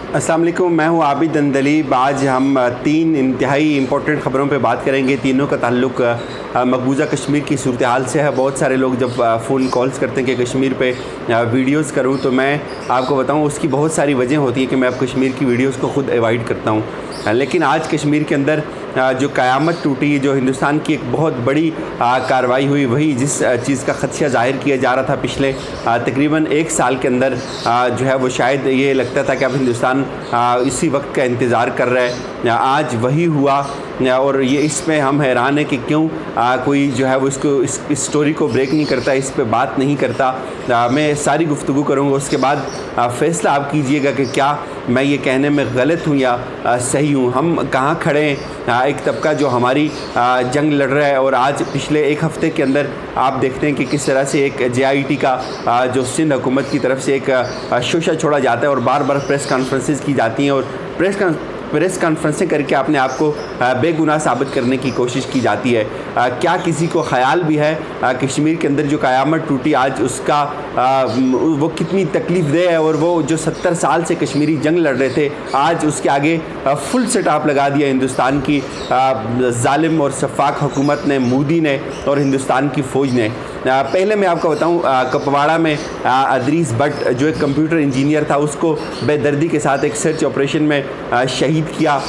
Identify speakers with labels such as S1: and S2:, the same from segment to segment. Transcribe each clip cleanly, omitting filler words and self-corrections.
S1: अस्सलाम वालेकुम, मैं हूँ आबिद दंदलीब। आज हम तीन इंतहाई इम्पोर्टेंट ख़बरों पे बात करेंगे। तीनों का ताल्लुक़ मकबूजा कश्मीर की सूरत हाल से है। बहुत सारे लोग जब फ़ोन कॉल्स करते हैं कि कश्मीर पे वीडियोस करूँ, तो मैं आपको बताऊँ उसकी बहुत सारी वजह होती है कि मैं अब कश्मीर की वीडियोस को ख़ुद अवॉइड करता हूँ। लेकिन आज कश्मीर के अंदर जो क़यामत टूटी, जो हिंदुस्तान की एक बहुत बड़ी कार्रवाई हुई, वही जिस चीज़ का ख़दशा ज़ाहिर किया जा रहा था पिछले तकरीबन 1 साल के अंदर, जो है वो शायद ये लगता था कि अब हिंदुस्तान इसी वक्त का इंतज़ार कर रहा है। आज वही हुआ और ये इसमें हम हैरान हैं कि क्यों कोई जो है वो इस स्टोरी को ब्रेक नहीं करता, इस पे बात नहीं करता। मैं सारी गुफ्तगू करूँगा, उसके बाद फ़ैसला आप कीजिएगा कि क्या मैं ये कहने में गलत हूँ या सही हूँ। हम कहाँ खड़े हैं। एक तबका जो हमारी जंग लड़ रहा है और आज पिछले 1 हफ़्ते के अंदर आप देखते हैं कि किस तरह से एक JIT का जो सिंध हुकूमत की तरफ से एक शोशा छोड़ा जाता है और बार बार प्रेस कॉन्फ्रेंसेस की जाती हैं और प्रेस कॉन्फ्रेंसें करके अपने आप को बेगुनाह साबित करने की कोशिश की जाती है। क्या किसी को ख़याल भी है कश्मीर के अंदर जो क़यामत टूटी आज उसका वो कितनी तकलीफ़ दे है, और वो जो 70 साल से कश्मीरी जंग लड़ रहे थे आज उसके आगे फुल स्टॉप लगा दिया हिंदुस्तान की जालिम और शफ़ाक हुकूमत ने, मोदी ने और हिंदुस्तान की फ़ौज ने। पहले मैं आपको बताऊं, कुपवाड़ा में अदरीस भट्ट जो एक कंप्यूटर इंजीनियर था, उसको बेदर्दी के साथ एक सर्च ऑपरेशन में शहीद किया।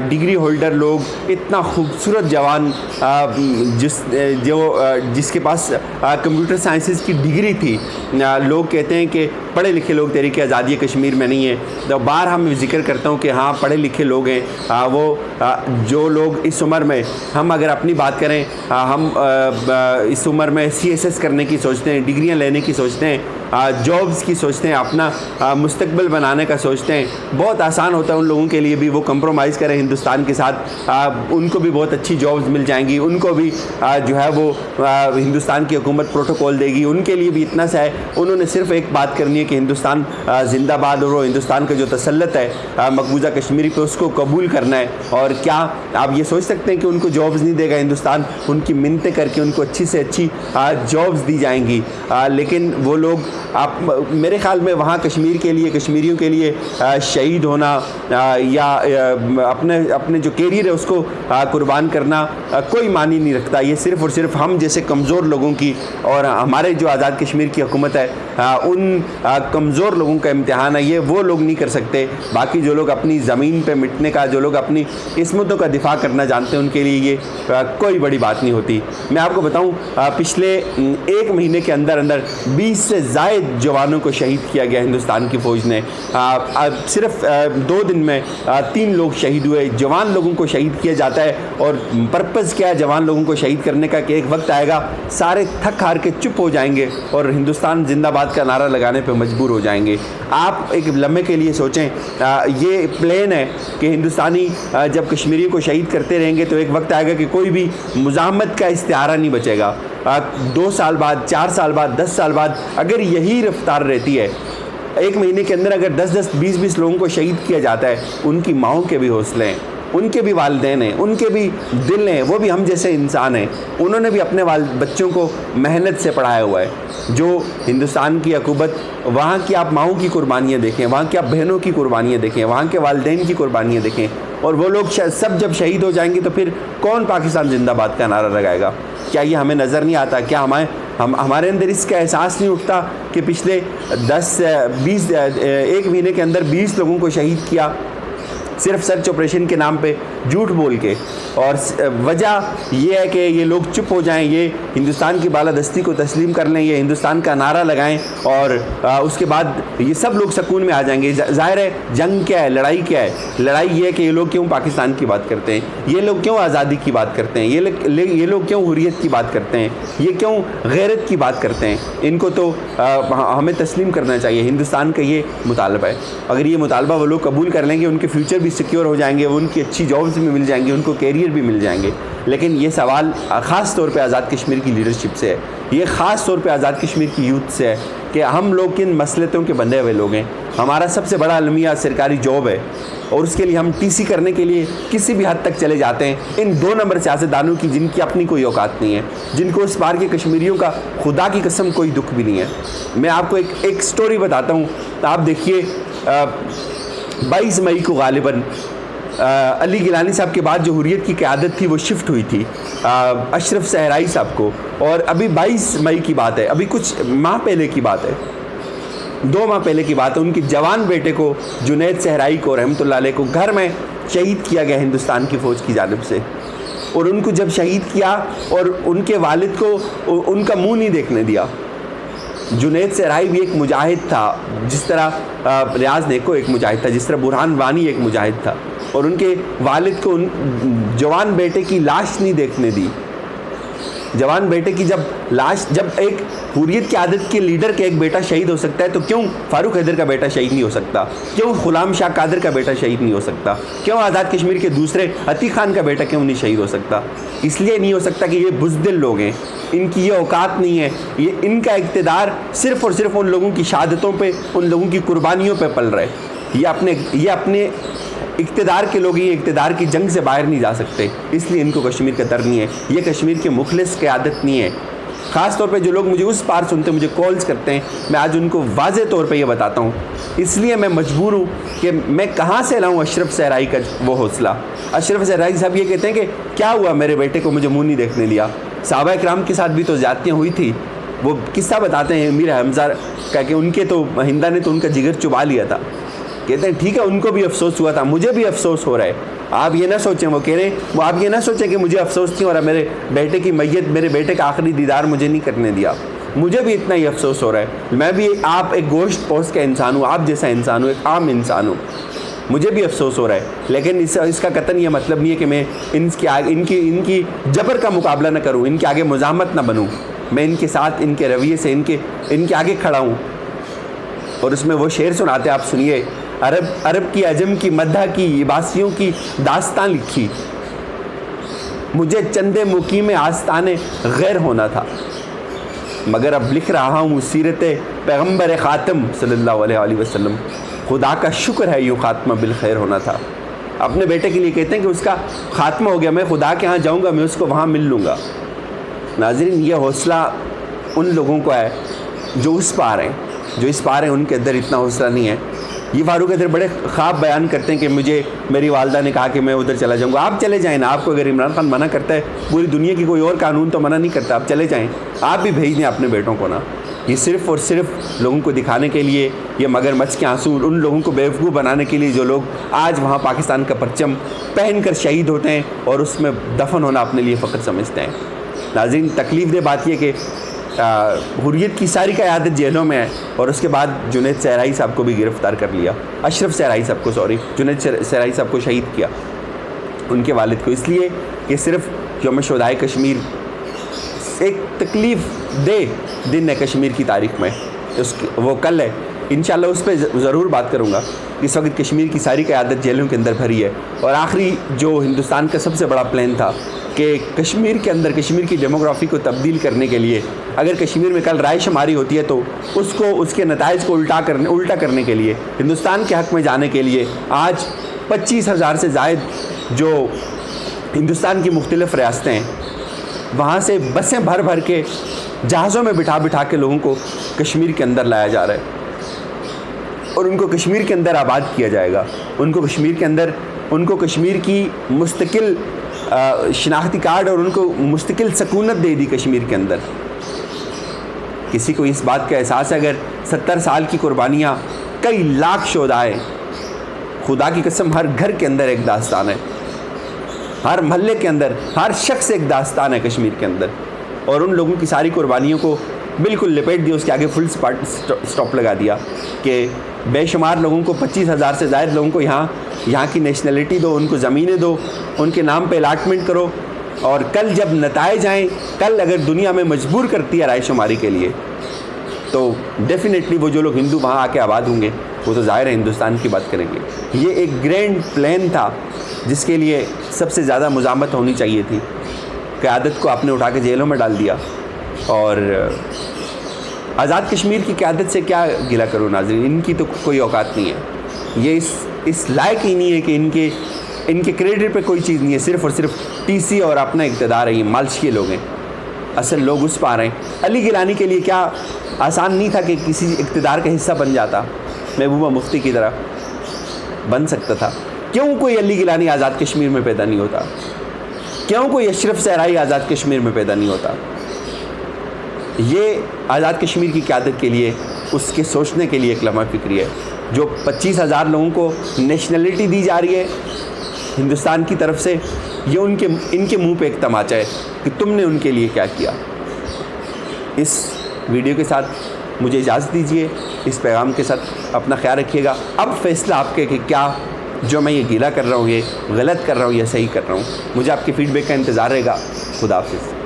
S1: डिग्री होल्डर लोग, इतना खूबसूरत जवान जिसके पास कंप्यूटर साइंसेस की डिग्री थी, लोग कहते हैं कि पढ़े लिखे लोग तहरीक आज़ादी कश्मीर में नहीं है। तो बार हम जिक्र करता हूँ कि हाँ पढ़े लिखे लोग हैं। वो जो लोग इस उम्र में, हम अगर अपनी बात करें, हम इस उम्र में CSS करने की सोचते हैं, डिग्रियां लेने की सोचते हैं, जॉब्स की सोचते हैं, अपना मुस्तकबिल बनाने का सोचते हैं। बहुत आसान होता है उन लोगों के लिए भी, वो कंप्रोमाइज़ करें हिंदुस्तान के साथ, उनको भी बहुत अच्छी जॉब्स मिल जाएंगी, उनको भी जो है वो हिंदुस्तान की हुकूमत प्रोटोकॉल देगी, उनके लिए भी इतना सा है। उन्होंने सिर्फ एक बात करनी है कि हिंदुस्तान जिंदाबाद, और वो हिंदुस्तान का जो तसल्लुत है मकबूजा कश्मीरी पे, उसको कबूल करना है। और क्या आप ये सोच सकते हैं कि उनको जॉब्स नहीं देगा हिंदुस्तान? उनकी मिन्नतें करके उनको अच्छी से अच्छी जॉब्स दी जाएंगी। लेकिन वो लोग, आप मेरे ख्याल में वहाँ कश्मीर के लिए, कश्मीरियों के लिए शहीद होना या अपने जो कैरियर है उसको कुर्बान करना कोई मानी नहीं रखता। ये सिर्फ़ और सिर्फ हम जैसे कमज़ोर लोगों की और हमारे जो आज़ाद कश्मीर की हुकूमत है उन कमज़ोर लोगों का इम्तिहान है। ये वो लोग नहीं कर सकते। बाकी जो लोग अपनी ज़मीन पे मिटने का, जो लोग अपनी इस्मतों का दिफा करना जानते हैं, उनके लिए ये कोई बड़ी बात नहीं होती। मैं आपको बताऊँ, पिछले 1 महीने के अंदर 20 से ज़ायद जवानों को शहीद किया गया हिंदुस्तान की फ़ौज ने। सिर्फ 2 दिन में 3 लोग शहीद हुए। जवान लोगों को शहीद किया जाता है और पर्पज़ क्या है जवान लोगों को शहीद करने का कि एक वक्त आएगा सारे थक हार के चुप हो जाएंगे और हिंदुस्तान जिंदाबाद का नारा लगाने पे मजबूर हो जाएंगे। आप एक लम्हे के लिए सोचें, ये प्लान है कि हिंदुस्तानी जब कश्मीरियों को शहीद करते रहेंगे तो एक वक्त आएगा कि कोई भी मुज़ाहमत का इस्तिआरा नहीं बचेगा। 2 साल बाद, 4 साल बाद, 10 साल बाद अगर यही रफ्तार रहती है, 1 महीने के अंदर अगर 10-10, 20-20 लोगों को शहीद किया जाता है, उनकी माओं के भी हौसले हैं, उनके भी वालिदैन हैं, उनके भी दिल हैं, वो भी हम जैसे इंसान हैं। उन्होंने भी अपने बच्चों को मेहनत से पढ़ाया हुआ है। जो हिंदुस्तान की हुकूमत, वहाँ की आप माओं की कुर्बानियाँ देखें, वहाँ की आप बहनों की कुर्बानियाँ देखें, वहाँ के वालिदैन की कुर्बानियाँ देखें, और वो लोग सब जब शहीद हो जाएंगे तो फिर कौन पाकिस्तान जिंदाबाद का नारा लगाएगा? क्या ये हमें नज़र नहीं आता? क्या हमारे अंदर इसका एहसास नहीं उठता कि पिछले 1 महीने के अंदर 20 लोगों को शहीद किया सिर्फ सर्च ऑपरेशन के नाम पे झूठ बोल के? और वजह ये है कि ये लोग चुप हो जाएं, ये हिंदुस्तान की बालादस्ती को तस्लीम कर लें, ये हिंदुस्तान का नारा लगाएं और उसके बाद ये सब लोग सुकून में आ जाएंगे। ज़ाहिर है जंग क्या है, लड़ाई क्या है? लड़ाई ये है कि ये लोग क्यों पाकिस्तान की बात करते हैं, ये लोग क्यों आज़ादी की बात करते हैं, ये लोग क्यों हुर्रियत की बात करते हैं, ये क्यों गैरत की बात करते हैं? इनको तो हमें तस्लीम करना चाहिए। हिंदुस्तान का ये मुतालबा है। अगर ये मुतालबा वो लोग कबूल कर लेंगे, उनके फ्यूचर भी सिक्योर हो जाएंगे, उनकी अच्छी जॉब्स भी मिल जाएंगी, उनको कैरियर भी मिल जाएंगे। लेकिन ये सवाल ख़ास तौर पे आज़ाद कश्मीर की लीडरशिप से है, ये ख़ास तौर पे आज़ाद कश्मीर की यूथ से है कि हम लोग किन मसलतों के बंधे हुए लोग हैं। हमारा सबसे बड़ा अलमिया सरकारी जॉब है और उसके लिए हम TC करने के लिए किसी भी हद तक चले जाते हैं। इन 2 नंबर सियासतदानों की, जिनकी अपनी कोई औकात नहीं है, जिनको इस बार के कश्मीरियों का खुदा की कसम कोई दुख भी नहीं है। मैं आपको एक स्टोरी बताता हूँ, आप देखिए। 22 मई को गालिबन अली गिलानी साहब के बाद जो हुर्रियत की क़यादत थी वो शिफ्ट हुई थी अशरफ सहराई साहब को, और अभी 22 मई की बात है, अभी कुछ माह पहले की बात है, 2 माह पहले की बात है, उनके जवान बेटे को जुनैद सहराई को रहमतुल्लाह अलैह को घर में शहीद किया गया हिंदुस्तान की फ़ौज की जानिब से। और उनको जब शहीद किया और उनके वालिद को उनका मुंह नहीं देखने दिया। जुनैद सहराई भी एक मुजाहिद था, जिस तरह रियाज नेको एक मुजाहिद था, जिस तरह बुरहान वानी एक मुजाहिद था, और उनके वालिद को उन जवान बेटे की लाश नहीं देखने दी। जवान बेटे की जब एक हुर्रियत की आदत के लीडर का एक बेटा शहीद हो सकता है, तो क्यों फारूक हैदर का बेटा शहीद नहीं हो सकता? क्यों गुलाम शाह कादर का बेटा शहीद नहीं हो सकता? क्यों आज़ाद कश्मीर के दूसरे अतीक खान का बेटा क्यों नहीं शहीद हो सकता? इसलिए नहीं हो सकता कि ये बुज़दिल लोग हैं, इनकी ये औकात नहीं है, ये इनका इक़्तिदार सिर्फ़ और सिर्फ उन लोगों की शहादतों पर, उन लोगों की कुर्बानियों पर पल रहे। ये अपने इक़्तिदार के लोग, ये इक़्तिदार की जंग से बाहर नहीं जा सकते, इसलिए इनको कश्मीर का डर नहीं है। ये कश्मीर के मुखलिस क़यादत नहीं है। ख़ास तौर पे जो लोग मुझे उस पार सुनते, मुझे कॉल्स करते हैं, मैं आज उनको वाज़े तौर पे ये बताता हूँ। इसलिए मैं मजबूर हूँ कि मैं कहाँ से लाऊँ अशरफ सहराई का वो हौसला। अशरफ सहराई साहब ये कहते हैं कि क्या हुआ, मेरे बेटे को मुझे मुँह नहीं देखने दिया। सहाबा इकराम के साथ भी तो ज़्यादतियाँ हुई थी। वो किस्सा बताते हैं मीर हमज़ा का कि उनके तो हिंदा ने तो उनका जिगर चुबा लिया था। कहते हैं ठीक है, उनको भी अफसोस हुआ था, मुझे भी अफसोस हो रहा है। आप ये ना सोचें, वो कह रहे हैं, वो आप ये ना सोचें कि मुझे अफसोस थी और मेरे बेटे की मैयत, मेरे बेटे का आखिरी दीदार मुझे नहीं करने दिया। मुझे भी इतना ही अफसोस हो रहा है। मैं भी आप एक गोश्त पोस्ट का इंसान हूँ, आप जैसा इंसान हूँ, एक आम इंसान हूँ, मुझे भी अफसोस हो रहा है। लेकिन इसका कतन ये मतलब नहीं है कि मैं इनकी जबर का मुकाबला न करूँ, इनके आगे मुज़ाहमत ना बनूँ। मैं इनके साथ, इनके रवैये से इनके आगे खड़ा हूँ। और उसमें वो शेर सुनाते, आप सुनिए। अरब की, अजम की, मद्दा की, बासियों की दास्तान लिखी, मुझे चंदे मुकीम आस्ताने गैर होना था, मगर अब लिख रहा हूँ सीरत पैगम्बर ख़ातम सल्लल्लाहु अलैहि वसल्लम। खुदा का शुक्र है यूँ ख़ात्मा बिल खैर होना था। अपने बेटे के लिए कहते हैं कि उसका ख़ात्मा हो गया, मैं खुदा के यहाँ जाऊँगा, मैं उसको वहाँ मिल लूँगा। नाज़रीन, ये हौसला उन लोगों को है जो उस पार हैं, जो इस पार हैं उनके अंदर इतना हौसला नहीं है। ये फारूक हैदर बड़े ख्वाब बयान करते हैं कि मुझे मेरी वालदा ने कहा कि मैं उधर चला जाऊँगा। आप चले जाएँ ना, आपको अगर इमरान खान मना करता है, पूरी दुनिया की कोई और कानून तो मना नहीं करता, आप चले जाएँ, आप भी भेज दें अपने बेटों को ना। ये सिर्फ़ और सिर्फ लोगों को दिखाने के लिए, ये मगरमच्छ के आंसू, उन लोगों को बेवकूफ़ बनाने के लिए जो लोग आज वहाँ पाकिस्तान का परचम पहन कर शहीद होते हैं और उसमें दफन होना अपने लिए फ़ख्र समझते हैं। नाज़रीन, तकलीफ़ दे बात यह कि हुर्रियत की सारी क़यादत जेलों में है, और उसके बाद जुनैद सहराई साहब को भी गिरफ़्तार कर लिया, अशरफ सहराई साहब को, सॉरी, जुनैद सहराई साहब को शहीद किया, उनके वालिद को, इसलिए कि सिर्फ यौम शुहदाए कश्मीर एक तकलीफ़ दे दिन है कश्मीर की तारीख़ में। वो कल है, इंशाअल्लाह उस पर ज़रूर बात करूँगा। इस वक्त कश्मीर की सारी क़यादत जेलों के अंदर भरी है, और आखिरी जो हिंदुस्तान का सबसे बड़ा प्लान था कि कश्मीर के अंदर कश्मीर की डेमोग्राफ़ी को तब्दील करने के लिए, अगर कश्मीर में कल राय शुमारी होती है तो उसके नताइज को उल्टा करने के लिए, हिंदुस्तान के हक़ में जाने के लिए आज 25,000 से ज़ायद जो हिंदुस्तान की मुख्तलिफ़ रियासतें हैं, वहाँ से बसें भर भर के जहाज़ों में बिठा के लोगों को कश्मीर के अंदर लाया जा रहा है, और उनको कश्मीर के अंदर आबाद किया जाएगा। उनको कश्मीर की मुस्तकिल शनाख्ती कार्ड और उनको मुस्तकिल सकूनत दे दी कश्मीर के अंदर। किसी को इस बात का एहसास है, अगर 70 साल की कुर्बानियाँ, कई लाख शोधाएँ, खुदा की कसम हर घर के अंदर एक दास्तान है, हर मोहल्ले के अंदर हर शख्स एक दास्तान है कश्मीर के अंदर, और उन लोगों की सारी कुर्बानियों को बिल्कुल लपेट दिया, उसके आगे फुल स्टॉप लगा दिया कि बेशुमार लोगों को, 25,000 से ज़ायद लोगों को यहाँ की नेशनलिटी दो, उनको ज़मीनें दो, उनके नाम पे अलाटमेंट करो, और कल जब नताइज आएँ, कल अगर दुनिया में मजबूर करती है रायशुमारी के लिए, तो डेफिनेटली वो जो लोग हिंदू वहाँ आके आबाद होंगे वो तो ज़ाहिर है हिंदुस्तान की बात करेंगे। ये एक ग्रैंड प्लान था जिसके लिए सबसे ज़्यादा मुज़ामत होनी चाहिए थी। क़यादत को आपने उठा के जेलों में डाल दिया, और आज़ाद कश्मीर की क़यादत से क्या गिला करूँ नाज़रीन, इनकी तो कोई औकात नहीं है। ये इस लायक ही नहीं है कि इनके क्रेडिट पे कोई चीज़ नहीं है, सिर्फ़ और सिर्फ टीसी और अपना इक़्तिदार है। ये मालशिए लोग हैं, असल लोग उस पार हैं। अली गिलानी के लिए क्या आसान नहीं था कि किसी इक़्तिदार का हिस्सा बन जाता, महबूबा मुफ्ती की तरह। बन सकता था। क्यों कोई अली गिलानी आज़ाद कश्मीर में पैदा नहीं होता? क्यों कोई अशरफ सहराई आज़ाद कश्मीर में पैदा नहीं होता? ये आज़ाद कश्मीर की क़यादत के लिए, उसके सोचने के लिए एक लम्हा फ़िक्री है। जो 25,000 लोगों को नेशनलिटी दी जा रही है हिंदुस्तान की तरफ से, ये इनके मुंह पे एक तमाचा है कि तुमने उनके लिए क्या किया। इस वीडियो के साथ मुझे इजाज़त दीजिए, इस पैगाम के साथ अपना ख्याल रखिएगा। अब फैसला आपके कि क्या जो मैं ये गीला कर रहा हूँ, ये गलत कर रहा हूँ या सही कर रहा हूँ। मुझे आपके फ़ीडबैक का इंतज़ार रहेगा। खुदा हाफ़िज़।